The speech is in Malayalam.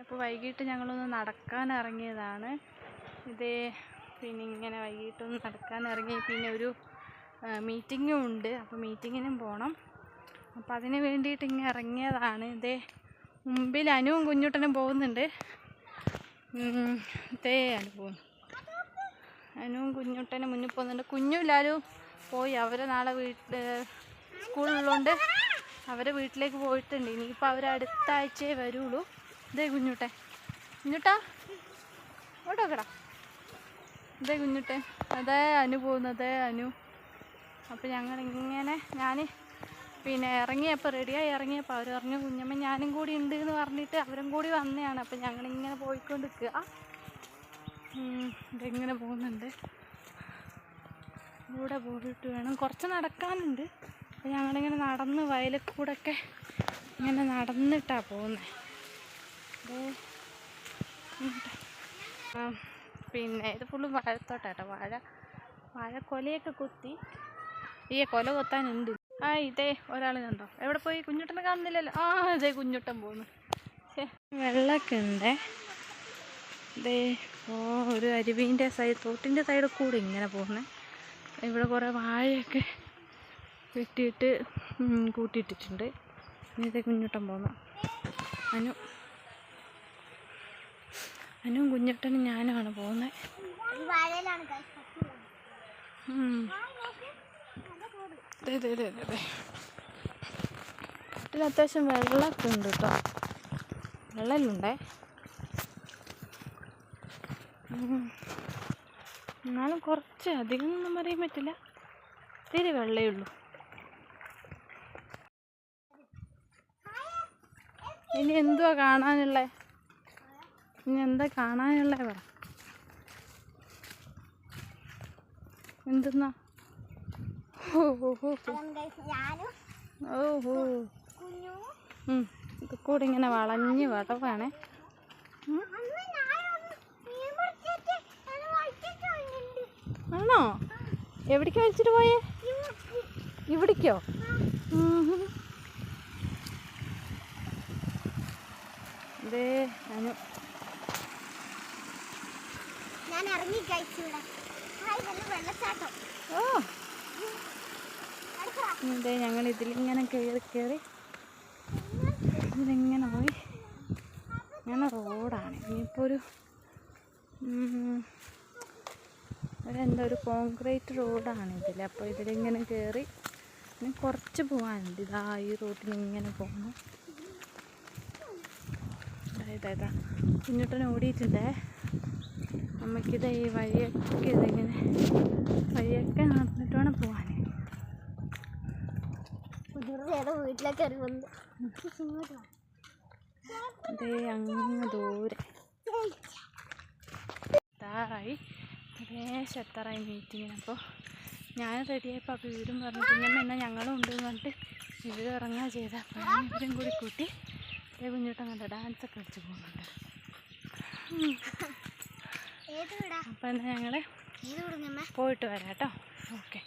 അപ്പോൾ വൈകിട്ട് ഞങ്ങളൊന്ന് നടക്കാൻ ഇറങ്ങിയതാണ്. പിന്നെ ഇങ്ങനെ വൈകിട്ടൊന്ന് നടക്കാൻ ഇറങ്ങി. പിന്നെ ഒരു മീറ്റിങ്ങും ഉണ്ട്, അപ്പോൾ മീറ്റിങ്ങിനും പോകണം. അപ്പോൾ അതിന് വേണ്ടിയിട്ട് ഇങ്ങനെ ഇറങ്ങിയതാണ്. മുമ്പിൽ അനുവും കുഞ്ഞുട്ടനും പോകുന്നുണ്ട്. അനുവും കുഞ്ഞുട്ടനും മുന്നിൽ പോകുന്നുണ്ട്. കുഞ്ഞുല്ലാലും പോയി, അവർ നാളെ സ്കൂളിലുള്ളതുകൊണ്ട് അവരെ വീട്ടിലേക്ക് പോയിട്ടുണ്ട്. ഇനിയിപ്പോൾ അവർ അടുത്ത ആഴ്ചയെ വരുള്ളൂ. കുഞ്ഞുട്ടാ ഓടോക്കടാ. കുഞ്ഞുട്ടൻ അതേ അനു പോകുന്നത്. അനു അപ്പോൾ ഞങ്ങളിങ്ങനെ ഞാൻ പിന്നെ ഇറങ്ങിയപ്പോൾ റെഡിയായി ഇറങ്ങിയപ്പോൾ അവർ പറഞ്ഞു കുഞ്ഞമ്മ ഞാനും കൂടി ഉണ്ട് എന്ന് പറഞ്ഞിട്ട് അവരും കൂടി വന്നതാണ്. അപ്പോൾ ഞങ്ങളിങ്ങനെ പോയിക്കൊണ്ട് നിൽക്കുക. ഇതെങ്ങനെ പോകുന്നുണ്ട്. കൂടെ പോയിട്ട് വേണം, കുറച്ച് നടക്കാനുണ്ട്. അപ്പോൾ ഞങ്ങളിങ്ങനെ നടന്ന് വയലിൽക്കൂടെയൊക്കെ ഇങ്ങനെ നടന്നിട്ടാണ് പോകുന്നത്. പിന്നെ ഇത് ഫുള്ള് വാഴത്തോട്ടാട്ടോ. വാഴ കൊലയൊക്കെ കുത്തി. കൊല കൊത്താനുണ്ട്. ഒരാൾ കണ്ടോ? എവിടെ പോയി? കുഞ്ഞുട്ടനെ കാണുന്നില്ലല്ലോ. കുഞ്ഞുട്ടൻ പോകുന്നു. വെള്ളമൊക്കെ ഉണ്ട്. ഒരു അരുവീൻ്റെ തോട്ടിൻ്റെ സൈഡിൽ കൂടെ ഇങ്ങനെ പോകുന്നത്. ഇവിടെ കുറേ വാഴയൊക്കെ വെട്ടിയിട്ട് കൂട്ടിയിട്ടിട്ടുണ്ട്. കുഞ്ഞുട്ടൻ പോകുന്നു. അനുവും കുഞ്ഞുട്ടനും ഞാനുമാണ് പോകുന്നത്. ഇതിൽ അത്യാവശ്യം വെള്ളമൊക്കെ ഉണ്ട് കേട്ടോ. വെള്ളമുണ്ടേ, എന്നാലും കുറച്ച് അധികം ഒന്നും പറയാൻ പറ്റില്ല. ഇത്തിരി വെള്ളമേ ഉള്ളൂ. ഇനി എന്തുവാ കാണാനുള്ളേ? ഇനി എന്താ കാണാനുള്ളേ പറ. എന്തെന്നാ? ഇത് കൂടെ ഇങ്ങനെ വളഞ്ഞ് വടവാണേ. ആണോ? എവിടേക്ക് വലിച്ചിട്ട് പോയേ? ഇവിടേക്കോ? ഞങ്ങൾ ഇതിലിങ്ങനെ കയറി ഇതിലിങ്ങനെ പോയി. ഇങ്ങനെ റോഡാണ്. ഇനിയിപ്പോൾ ഒരു കോൺക്രീറ്റ് റോഡാണ് ഇതിൽ. അപ്പോൾ ഇതിലിങ്ങനെ കയറി ഇനി കുറച്ച് പോകാനുണ്ട്. ഈ റോഡിൽ ഇങ്ങനെ പോകണം. ഇതാ കുഞ്ഞുട്ടൻ ഓടിയിട്ടുണ്ടേ. നമുക്കിത് ഈ വഴിയൊക്കെ വഴിയൊക്കെ നടന്നിട്ട് വേണം പോകാൻ. അങ്ങ് ദൂരെ എത്താറായി മീറ്റിങ്ങിന്. അപ്പോൾ ഞാൻ റെഡിയായപ്പോൾ അപ്പോൾ ഇവരും പറഞ്ഞു കുഞ്ഞമ്മ എന്നാൽ ഞങ്ങളും ഉണ്ട് എന്ന് പറഞ്ഞിട്ട് ഇവരും ഇറങ്ങുക ചെയ്ത. അപ്പോൾ ഇവരും കൂടി കൂട്ടി കുഞ്ഞുട്ടൻ കണ്ട ഡാൻസൊക്കെ കളിച്ച് പോകുന്നുണ്ട്. അപ്പോൾ എന്നാൽ ഞങ്ങൾ പോയിട്ട് വരാം കേട്ടോ. ഓക്കെ.